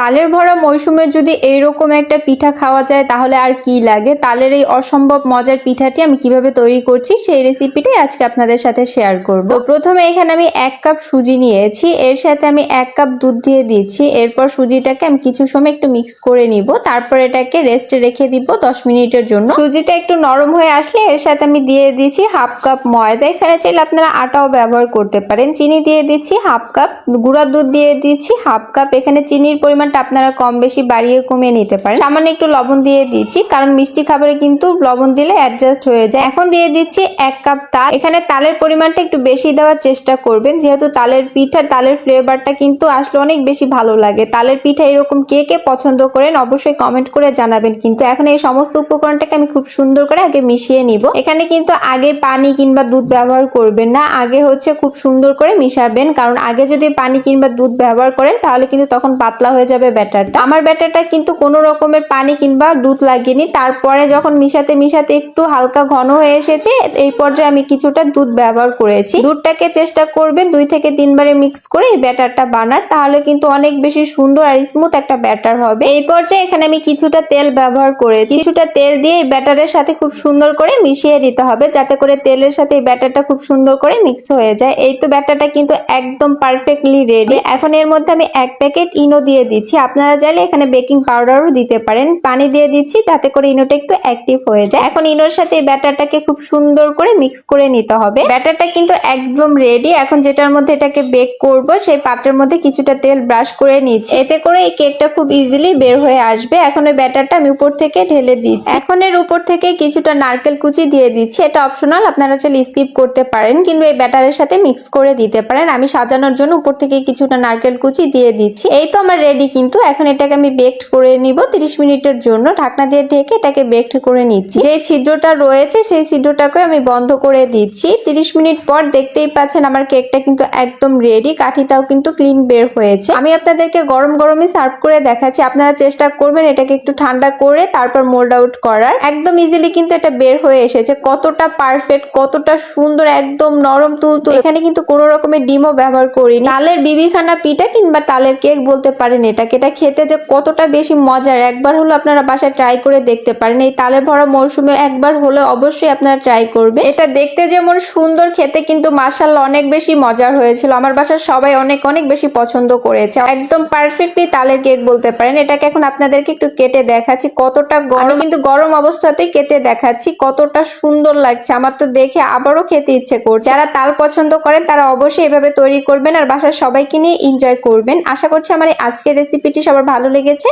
তালের ভরা মৌসুমে যদি এইরকম একটা পিঠা খাওয়া যায় তাহলে আর কি লাগে। তালের এই অসম্ভব মজার পিঠাটি আমি কিভাবে তৈরি করছি সেই রেসিপিটাই আজকে আপনাদের সাথে শেয়ার করব। তো প্রথমে এখানে আমি 1 কাপ সুজি নিয়েছি, এর সাথে আমি 1 কাপ দুধ দিয়ে দিচ্ছি। এরপর সুজিটাকে আমি কিছু সময় একটু মিক্স করে নিব, তারপর এটাকে রেস্টে রেখে দিব 10 মিনিটের জন্য। সুজিটা একটু নরম হয়ে আসলে এর সাথে আমি দিয়ে দিচ্ছি 1/2 কাপ ময়দা, এখানে চাইলে আপনারা আটাও ব্যবহার করতে পারেন। চিনি দিয়ে দিচ্ছি 1/2 কাপ, গুঁড়া দুধ দিয়ে দিচ্ছি 1/2 কাপ। এখানে চিনির পরিমাণটা আপনারা কম বেশি বাড়িয়ে কমিয়ে নিতে পারেন। সামান্য একটু লবণ দিয়ে দিচ্ছি, কারণ মিষ্টি খাবারে কিন্তু লবণ দিলে অ্যাডজাস্ট হয়ে যায়। এখন দিয়ে দিচ্ছি 1 কাপ তাল। এখানে তালের পরিমাণটা একটু বেশি দেওয়ার চেষ্টা করবেন, যেহেতু তালের পিঠা, তালের ফ্লেভারটা কিন্তু আসলে অনেক বেশি ভালো লাগে। তালের পিঠা এরকম কে কে পছন্দ করেন অবশ্যই কমেন্ট করে জানাবেন। কিন্তু এখন এই সমস্ত উপকরণটাকে আমি খুব সুন্দর করে আগে মিশিয়ে নিব। এখানে কিন্তু আগে পানি কিংবা দুধ ব্যবহার করবেন না, আগে খুব সুন্দর করে মিশাবেন, কারণ আগে যদি পানি কিংবা দুধ ব্যবহার করেন তাহলে কিন্তু তখন পাতলা হয়ে যাবে ব্যাটারটা। আমার ব্যাটারটা কিন্তু কোনো রকমের পানি কিংবা দুধ লাগেনি। তারপরে যখন মিশাতে মিশাতে একটু হালকা ঘন হয়ে এসেছে, এই পর্যায়ে আমি কিছুটা দুধ ব্যবহার করেছি। দুধটাকে চেষ্টা করবেন 2 থেকে 3 বারে মিক্স করে এই ব্যাটারটা বানার, তাহলে কিন্তু অনেক বেশি সুন্দর আর স্মুথ একটা ব্যাটার হবে। এই পর্যায়ে এখানে আমি কিছুটা তেল ব্যবহার করেছি। কিছুটা তেল দিয়ে এই ব্যাটারের সাথে খুব সুন্দর করে মিশিয়ে দিতে হবে, যাতে করে তেলের সাথে এই ব্যাটারটা খুব সুন্দর করে মিক্স হয়ে যায়। এই তো ব্যাটারটা কিন্তু একদম পারফেক্টলি রেডি। এখন এর মধ্যে আমি 1 প্যাকেট ইনো দিয়ে দিচ্ছি, আপনারা চাইলে এখানে বেকিং পাউডারও দিতে পারেন। পানি দিয়ে দিচ্ছি যাতে করে ইনোটা একটু অ্যাক্টিভ হয়ে যায়। এখন ইনোর সাথে এই ব্যাটারটাকে খুব সুন্দর করে মিক্স করে নিতে হবে। ব্যাটারটা কিন্তু একদম রেডি। এখন যেটার মধ্যে এটাকে বেক করব সেই পাত্রের মধ্যে কিছুটা তেল ব্রাশ করে নিচ্ছি, এতে করে এই কেকটা খুব ইজিলি বের হয়ে আসবে। এখন ওই ব্যাটারটা আমি উপর থেকে ঢেলে দিচ্ছি। এখন এর উপর থেকে কিছুটা নারকেল কুচি দিয়ে দিচ্ছি, এটা অপশনাল, আপনারা চাইলে স্কিপ করতে পারেন, কিন্তু এই ব্যাটারের সাথে মিক্স করে দিতে পারেন। আমি সাজানোর জন্য উপর থেকে কিছুটা নারকেল কুচি দিয়ে দিচ্ছি। এই তো আমার রেডি। কিন্তু এখন এটাকে আমি বেকড করে নিব 30 মিনিটের জন্য। ঢাকনা দিয়ে ঢেকে এটাকে বেকড করে নিচ্ছি। যে ছিদ্রটা রয়েছে সেই ছিদ্রটাকে আমি বন্ধ করে দিচ্ছি। 30 মিনিট পর দেখতেই পাচ্ছেন আমার কেকটা কিন্তু একদম রেডি। কাঠিটাও কিন্তু ক্লিন বের হয়েছে। আমি আপনাদেরকে গরম গরমই সার্ভ করে দেখাচ্ছি, আপনারা চেষ্টা করবেন এটাকে একটু ঠান্ডা করে তারপর মোল্ড আউট করার। একদম ইজিলি কিন্তু এটা বের হয়ে এসেছে। কতটা পারফেক্ট, কতটা সুন্দর, একদম নরম তুলতুলে। এখানে কিন্তু কোনো রকমের ডিমও ব্যবহার করিনি। তালের বিবিখানা পিঠা কিংবা তালের কেক বলতে পারেন এটাকে। এটা খেতে যে কতটা বেশি মজার, একবার হলো আপনারা বাসায় ট্রাই করে দেখতে পারেন। এই তালের ভরা মৌসুমে একবার হলে অবশ্যই আপনারা ট্রাই করবেন। এটা দেখতে যেমন সুন্দর, খেতে কিন্তু মাশাআল্লাহ অনেক বেশি মজার হয়েছিল। আমার বাসার সবাই অনেক অনেক বেশি পছন্দ করেছে। একদম পারফেক্টলি তালের কেক বলতে পারেন এটাকে। এখন আপনাদেরকে একটু কেটে দেখাচ্ছি, কতটা গরম, কিন্তু গরম অবস্থাতেই কেটে দেখাচ্ছি কতটা সুন্দর লাগছে। আমার তো দেখে আবারও খেতে ইচ্ছে করছে। যারা তাল পছন্দ করেন তারা অবশ্যই এভাবে তৈরি করবেন আর বাসার সবাইকে নিয়ে এনজয় করবেন। আশা করছি আমার এই আজকের রেসিপিটি সবার ভালো লেগেছে।